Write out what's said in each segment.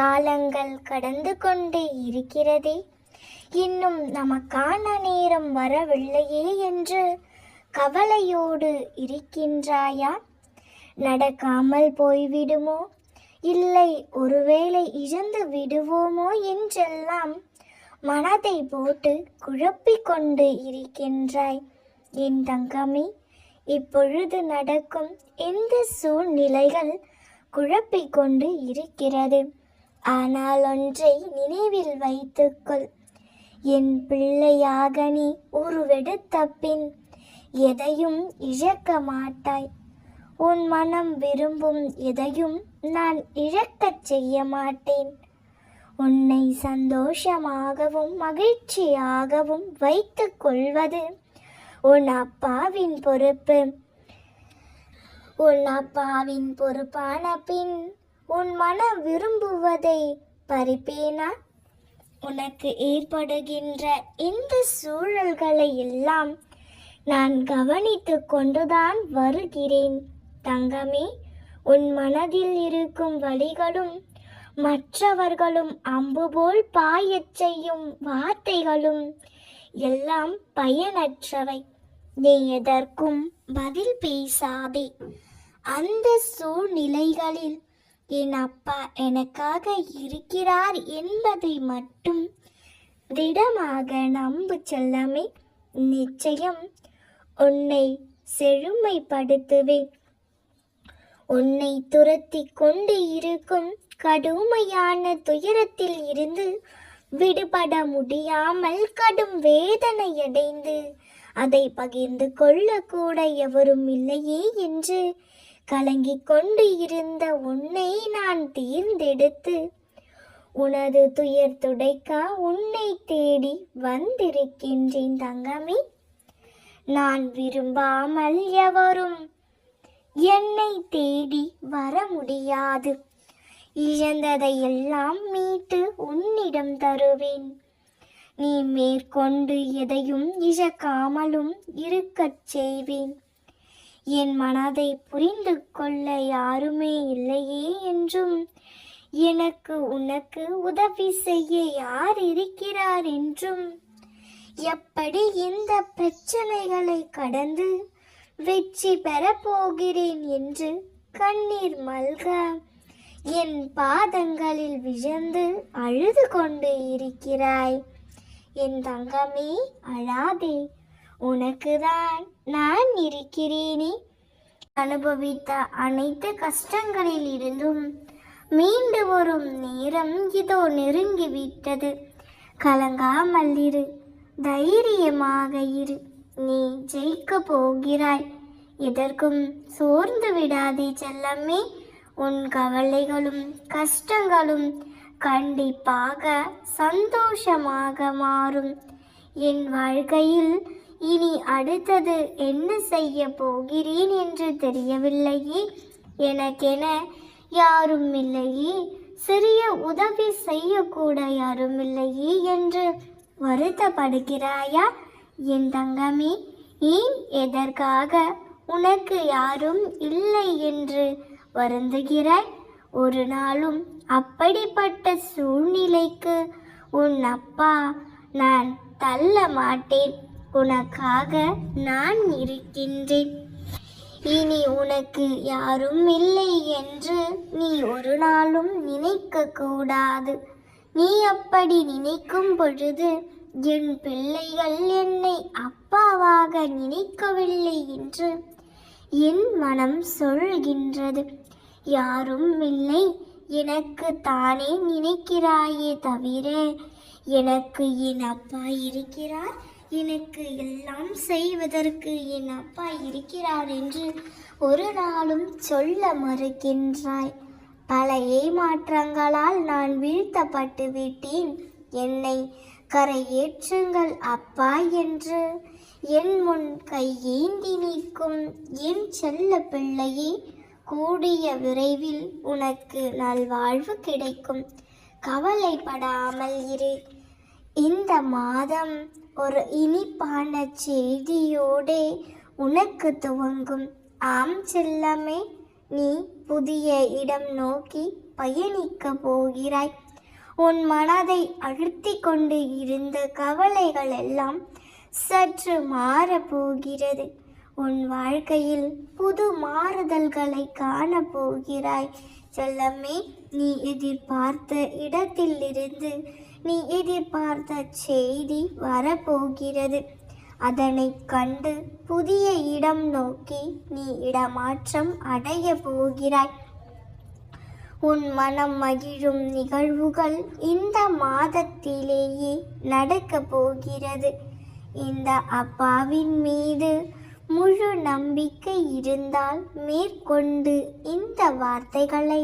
காலங்கள் கடந்து கொண்டே இருக்கிறதே, இன்னும் நமக்கான நேரம் வரவில்லையே என்று கவலையோடு இருக்கின்றாயா? நடக்காமல் போய்விடுமோ, இல்லை ஒருவேளை இழந்து விடுவோமோ என்றெல்லாம் மனதை போட்டு குழப்பிக்கொண்டு இருக்கின்றாய். என் தங்கமே, இப்பொழுது நடக்கும் எந்த சூழ்நிலைகள் குழப்பிக்கொண்டு இருக்கிறது. ஆனால் ஒன்றை நினைவில் வைத்துக்கொள். என் பிள்ளையாக நீ உருவெடுத்த பின் எதையும் இழக்க மாட்டாய். உன் மனம் விரும்பும் எதையும் நான் இழக்கச் செய்ய மாட்டேன். உன்னை சந்தோஷமாகவும் மகிழ்ச்சியாகவும் வைத்துக் கொள்வது உன் அப்பாவின் பொறுப்பு. உன் அப்பாவின் பொறுப்பான பின் உன் மனம் விரும்புவதை பறிப்பேனா? உனக்கு ஏற்படுகின்ற இந்த சூழல்களை எல்லாம் நான் கவனித்து கொண்டுதான் வருகிறேன். தங்கமே, உன் மனதில் இருக்கும் வலிகளும் மற்றவர்களும் அம்பு போல் பாயச் செய்யும் வார்த்தைகளும் எல்லாம் பயனற்றவை. நீ எதற்கும் பதில் பேசாதே. அந்த சூழ்நிலைகளில் என் அப்பா எனக்காக இருக்கிறார் என்பதை மட்டும் திடமாக நம்பு செல்லமே. நிச்சயம் உன்னை செழுமைப்படுத்துவேன். உன்னை துரத்தி கொண்டு இருக்கும் கடுமையான துயரத்தில் இருந்து விடுபட முடியாமல் கடும் வேதனையடைந்து அதை பகிர்ந்து கொள்ளக்கூட எவரும் இல்லையே என்று கலங்கிக் கொண்டு இருந்த உன்னை நான் தேர்ந்தெடுத்து உனது துயர் துடைக்க உன்னை தேடி வந்திருக்கின்றேன். தங்கமே, நான் விரும்பாமல் எவரும் என்னை தேடி வர முடியாது. இழந்ததையெல்லாம் மீட்டு உன்னிடம் தருவேன். நீ மேற்கொண்டு எதையும் இழக்காமலும் இருக்கச் செய்வேன். என் மனதை புரிந்து கொள்ள யாருமே இல்லையே என்றும் எனக்கு உனக்கு உதவி செய்ய யார் இருக்கிறார் என்றும் எப்படி இந்த பிரச்சனைகளை கடந்து வெற்றி பெறப்போகிறேன் என்று கண்ணீர் மல்க என் பாதங்களில் விழுந்து அழுது கொண்டு இருக்கிறாய். என் தங்கமே, அழாதே. உனக்குதான் நான் இருக்கிறேனே. அனுபவித்த அனைத்து கஷ்டங்களில் இருந்தும் மீண்டு வரும் நேரம் இதோ நெருங்கிவிட்டது. கலங்காமல் இரு, தைரியமாக இரு. நீ ஜெயிக்க போகிறாய். எதற்கும் சோர்ந்து விடாதே செல்லம்மே. உன் கவலைகளும் கஷ்டங்களும் கண்டிப்பாக சந்தோஷமாக மாறும். என் வாழ்க்கையில் இனி அடுத்தது என்ன செய்ய போகிறேன் என்று தெரியவில்லையே. எனக்கென யாரும் இல்லையே, சிறிய உதவி செய்யக்கூட யாரும் இல்லையே என்று வருத்தப்படுகிறாயா? என் தங்கமே, ஏன் எதற்காக உனக்கு யாரும் இல்லை என்று வருந்துகிறாய்? ஒரு நாளும் அப்படிப்பட்ட சூழ்நிலைக்கு உன் அப்பா நான் தள்ள மாட்டேன். உனக்காக நான் இருக்கின்றேன். இனி உனக்கு யாரும் இல்லை என்று நீ ஒரு நாளும் நினைக்க கூடாது. நீ அப்படி நினைக்கும் பொழுது என் பிள்ளைகள் என்னை அப்பாவாக நினைக்கவில்லை என்று என் மனம் சொல்கின்றது. யாரும் இல்லை, எனக்கு தானே நினைக்கிறாயே தவிர எனக்கு என் அப்பா இருக்கிறார், எனக்கு எல்லாம் செய்வதற்கு என் அப்பா இருக்கிறார் என்று ஒரு நாளும் சொல்ல மறுக்கின்றாய். பல ஏமாற்றங்களால் நான் வீழ்த்தப்பட்டு விட்டேன். என்னை கரையேற்றுங்கள் அப்பா என்று என் முன் கையேந்தி நிற்கும் என் செல்ல பிள்ளையே, கூடிய விரைவில் உனக்கு நல்வாழ்வு கிடைக்கும். கவலைப்படாமல் இரு. இந்த மாதம் ஒரு இனிப்பான செய்தியோடு உனக்கு துவங்கும். ஆம் செல்லமே, நீ புதிய இடம் நோக்கி பயணிக்க போகிறாய். உன் மனதை அழுத்தி கொண்டு இருந்த கவலைகள் எல்லாம் சற்று மாறப்போகிறது. உன் வாழ்க்கையில் புது மாறுதல்களை காணப்போகிறாய். செல்லமே, நீ எதிர்பார்த்த இடத்திலிருந்து நீ எதிர்பார்த்த செய்தி வரப்போகிறது. அதனை கண்டு புதிய இடம் நோக்கி நீ இடமாற்றம் அடைய போகிறாய். உன் மனம் மகிழும் நிகழ்வுகள் இந்த மாதத்திலேயே நடக்கப் போகிறது. இந்த அப்பாவின் மீது முழு நம்பிக்கை இருந்தால் மேற்கொண்டு இந்த வார்த்தைகளை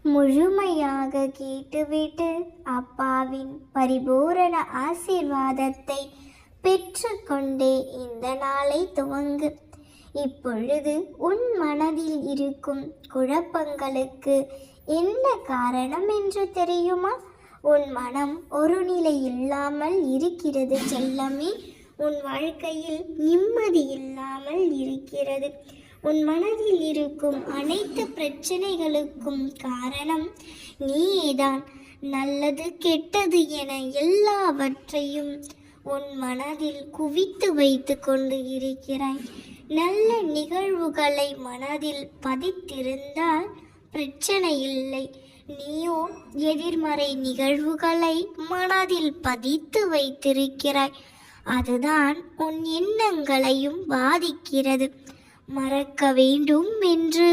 முழுமையாக கேட்டுவிட்டு அப்பாவின் பரிபூரண ஆசீர்வாதத்தை பெற்றுக்கொண்டே இந்த நாளை துவங்கு. இப்பொழுது உன் மனதில் இருக்கும் குழப்பங்களுக்கு என்ன காரணம் என்று தெரியுமா? உன் மனம் ஒரு நிலை இல்லாமல் இருக்கிறது செல்லமே. உன் வாழ்க்கையில் நிம்மதி இல்லாமல் இருக்கிறது. உன் மனதில் இருக்கும் அனைத்து பிரச்சனைகளுக்கும் காரணம் நீதான். நல்லது கெட்டது என எல்லாவற்றையும் உன் மனதில் குவித்து வைத்து கொண்டு இருக்கிறாய். நல்ல நிகழ்வுகளை மனதில் பதித்திருந்தால் பிரச்சனை இல்லை. நீயோ எதிர்மறை நிகழ்வுகளை மனதில் பதித்து வைத்திருக்கிறாய். அதுதான் உன் எண்ணங்களையும் பாதிக்கிறது. மறக்க வேண்டும் என்று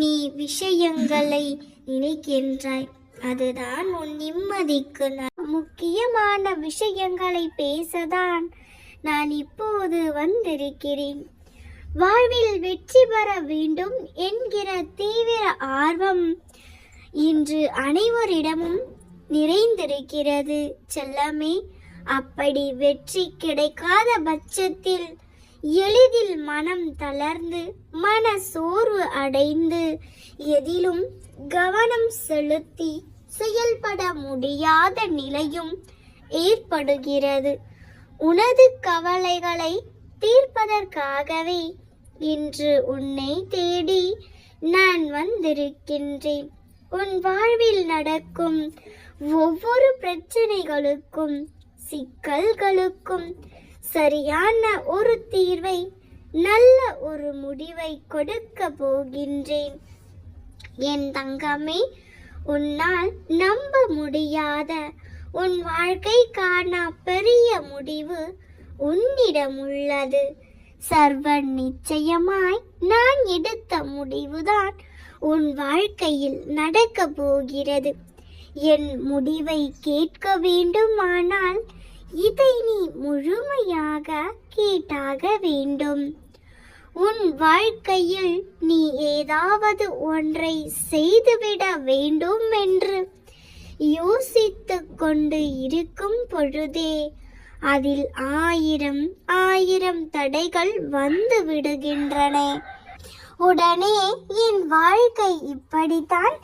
நீ விஷயங்களை நினைக்கின்றாய். அதுதான் உன் நிம்மதிக்கு முக்கியமான விஷயங்களை பேசதான் நான் இப்போது வந்திருக்கிறேன். வாழ்வில் வெற்றி பெற வேண்டும் என்கிற தீவிர ஆர்வம் இன்று அனைவரிடமும் நிறைந்திருக்கிறது செல்லமே. அப்படி வெற்றி கிடைக்காத பட்சத்தில் எளிதில் மனம் தளர்ந்து மன சோர்வு அடைந்து எதிலும் கவனம் செலுத்தி செயல்பட முடியாத நிலையும் ஏற்படுகிறது. உனது கவலைகளை தீர்ப்பதற்காகவே இன்று உன்னை தேடி நான் வந்திருக்கின்றேன். உன் வாழ்வில் நடக்கும் ஒவ்வொரு பிரச்சனைகளுக்கும் சிக்கல்களுக்கும் சரியான ஒரு தீர்வை, நல்ல ஒரு முடிவை கொடுக்க போகின்றேன். என் தங்கமே, உன்னால் நம்ப முடியாத உன் வாழ்க்கைக்கான பெரிய முடிவு உன்னிடம் உள்ளது. சர்வ நிச்சயமாய் நான் எடுத்த முடிவுதான் உன் வாழ்க்கையில் நடக்க போகிறது. என் முடிவை கேட்க வேண்டுமானால் இதை நீ முழுமையாக கேட்டாக வேண்டும். உன் வாழ்க்கையில் நீ ஏதாவது ஒன்றை செய்துவிட வேண்டும் என்று யோசித்து கொண்டு இருக்கும் பொழுதே அதில் ஆயிரம் தடைகள் வந்து விடுகின்றன. உடனே என் வாழ்க்கை இப்படித்தான்,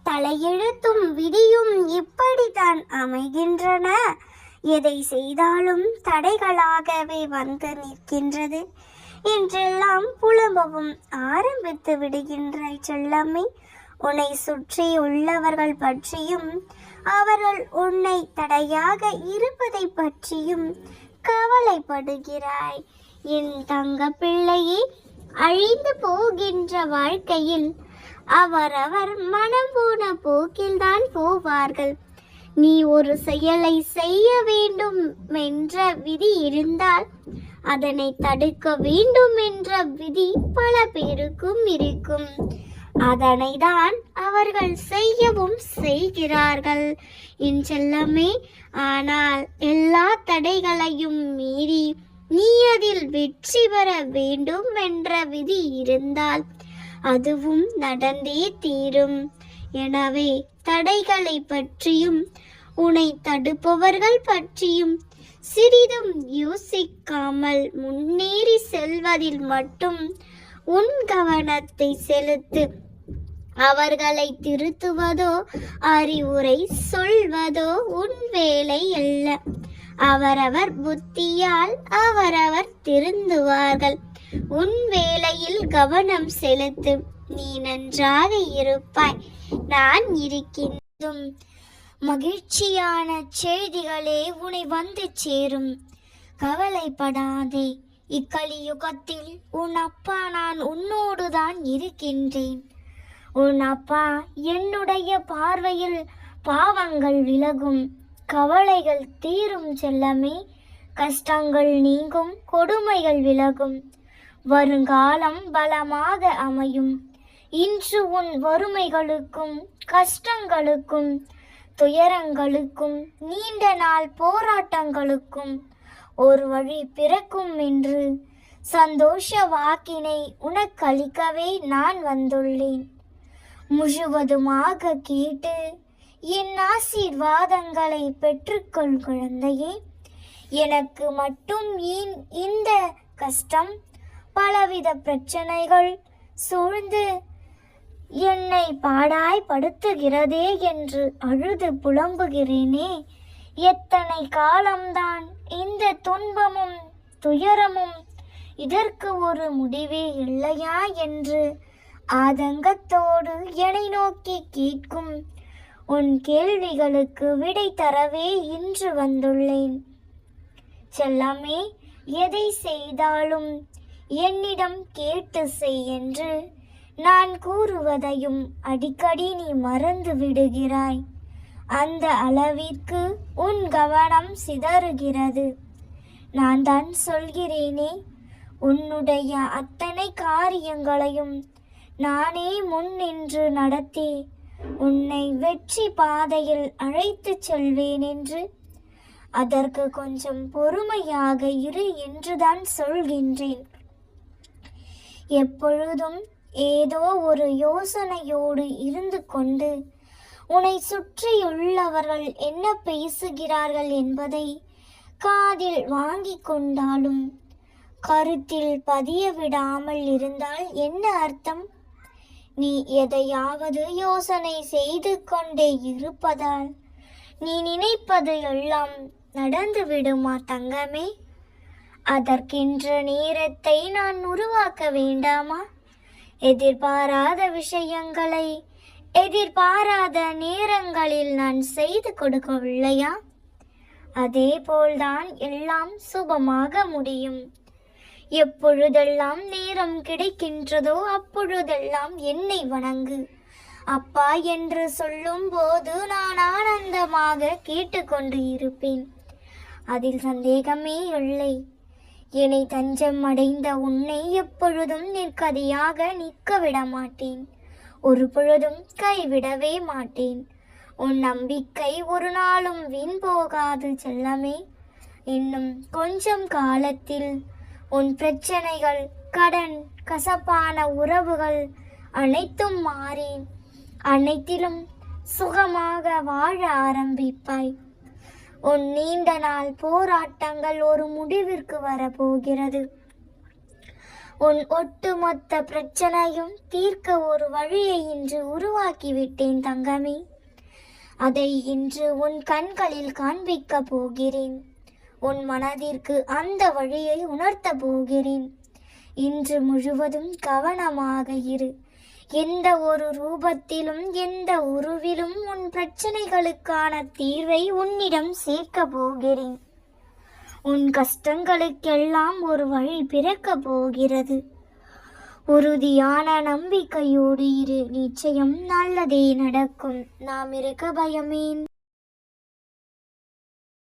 தலையெழுத்தும் விதியும் இப்படித்தான் அமைகின்றன, எதை செய்தாலும் தடைகளாகவே வந்து நிற்கின்றது என்றெல்லாம் புலம்பவும் ஆரம்பித்து விடுகின்றாய் செல்லம்மை. உன்னை சுற்றி உள்ளவர்கள் பற்றியும் அவர்கள் உன்னை தடையாக இருப்பதை பற்றியும் கவலைப்படுகிறாய். என் தங்க பிள்ளையே, அழிந்து போகின்ற வாழ்க்கையில் அவரவர் மனம் போன போக்கில்தான் போவார்கள். நீ ஒரு செயலை செய்ய வேண்டும் என்ற விதி இருந்தால் அதனை தடுக்க வேண்டும் என்ற விதி பல பேருக்கும் இருக்கும். அதனை தான் அவர்கள் செய்யவும் செய்கிறார்கள் என் செல்லமே. ஆனால் எல்லா தடைகளையும் மீறி நீ அதில் வெற்றி பெற வேண்டும் என்ற விதி இருந்தால் அதுவும் நடந்தே தீரும். எனவே தடைகளை பற்றியும் உன்னை தடுப்பவர்கள் பற்றியும் சிறிதும் யோசிக்காமல் முன்னேறி செல்வதில் மட்டும் உன் கவனத்தை செலுத்து. அவர்களை திருத்துவதோ அறிவுரை சொல்வதோ உன் வேலை அல்ல. அவரவர் புத்தியால் அவரவர் திருந்துவார்கள். உன் வேலையில் கவனம் செலுத்து. நீ நன்றாக இருப்பாய். நான் இருக்கின்றதும் மகிழ்ச்சியான செய்திகளே உன்னை வந்து சேரும். கவலைப்படாதே, இக்கலியுகத்தில் உன் அப்பா நான் உன்னோடுதான் இருக்கின்றேன். உன் அப்பா என்னுடைய பார்வையில் பாவங்கள் விலகும், கவலைகள் தீரும் செல்லமே, கஷ்டங்கள் நீங்கும், கொடுமைகள் விலகும், வருங்காலம் பலமாக அமையும். இன்று உன் வறுமைகளுக்கும் கஷ்டங்களுக்கும் துயரங்களுக்கும் நீண்ட நாள் போராட்டங்களுக்கும் ஒரு வழி பிறக்கும் என்று சந்தோஷ வாக்கினை உனக்களிக்கவே நான் வந்துள்ளேன். முழுவதுமாக கேட்டு என் ஆசீர்வாதங்களை பெற்றுக்கொள் குழந்தையே. எனக்கு மட்டும் ஏன் இந்த கஷ்டம், பலவித பிரச்சனைகள் சூழ்ந்து என்னை பாடாய்படுத்துகிறதே என்று அழுது புலம்புகிறேனே. எத்தனை காலம்தான் இந்த துன்பமும் துயரமும், இதற்கு ஒரு முடிவே இல்லையா என்று ஆதங்கத்தோடு என்னை நோக்கி கேட்கும் உன் கேள்விகளுக்கு விடை தரவே இன்று வந்துள்ளேன். செல்லமே, எதை செய்தாலும் என்னிடம் கேட்டு செய் என்று நான் கூறுவதையும் அடிக்கடி நீ மறந்து விடுகிறாய். அந்த அளவிற்கு உன் கவனம் சிதறுகிறது. நான் தான் சொல்கிறேனே, உன்னுடைய அத்தனை காரியங்களையும் நானே முன் நின்று நடத்தி உன்னை வெற்றி பாதையில் அழைத்து செல்வேன் என்று. அதற்கு கொஞ்சம் பொறுமையாக இரு என்றுதான் சொல்கின்றேன். எப்பொழுதும் ஏதோ ஒரு யோசனையோடு இருந்து கொண்டு உன்னை சுற்றியுள்ளவர்கள் என்ன பேசுகிறார்கள் என்பதை காதில் வாங்கி கொண்டாலும் கருத்தில் பதிய விடாமல் இருந்தால் என்ன அர்த்தம்? நீ எதையாவது யோசனை செய்து கொண்டே இருப்பதால் நீ நினைப்பது எல்லாம் நடந்து விடுமா தங்கமே? அதற்கென்ற நேரத்தை நான் உருவாக்க வேண்டாமா? எதிர்பாராத விஷயங்களை எதிர்பாராத நேரங்களில் நான் செய்து கொடுக்கவில்லையா? அதே போல்தான் எல்லாம் சுபமாக முடியும். எப்பொழுதெல்லாம் நேரம் கிடைக்கின்றதோ அப்பொழுதெல்லாம் என்னை வணங்கு. அப்பா என்று சொல்லும் போது நான் ஆனந்தமாக கேட்டுக்கொண்டு இருப்பேன். அதில் சந்தேகமே இல்லை. என்னை தஞ்சம் அடைந்த உன்னை எப்பொழுதும் நிற்கதியாக நிற்க விட மாட்டேன். ஒரு பொழுதும் கைவிடவே மாட்டேன். உன் நம்பிக்கை ஒரு நாளும் வீண் போகாது செல்லமே. இன்னும் கொஞ்சம் காலத்தில் உன் பிரச்சனைகள், கடன், கசப்பான உறவுகள் அனைத்தும் மாறி அனைத்திலும் சுகமாக வாழ ஆரம்பிப்பாய். உன் நீண்ட நாள் போராட்டங்கள் ஒரு முடிவிற்கு வரப்போகிறது. உன் ஒட்டுமொத்த பிரச்சனையும் தீர்க்க ஒரு வழியை இன்று உருவாக்கிவிட்டேன் தங்கமே. அதை இன்று உன் கண்களில் காண்பிக்க போகிறேன். உன் மனதிற்கு அந்த வழியை உணர்த்த போகிறேன். இன்று முழுவதும் கவனமாக இரு. எந்த ஒரு ரூபத்திலும் எந்த உருவிலும் உன் பிரச்சனைகளுக்கான தீர்வை உன்னிடம் சேர்க்க போகிறேன். உன் கஷ்டங்களுக்கெல்லாம் ஒரு வழி பிறக்க போகிறது. உறுதியான நம்பிக்கையோடு இரு. நிச்சயம் நல்லதே நடக்கும். நாம் இருக்க பயமேன்.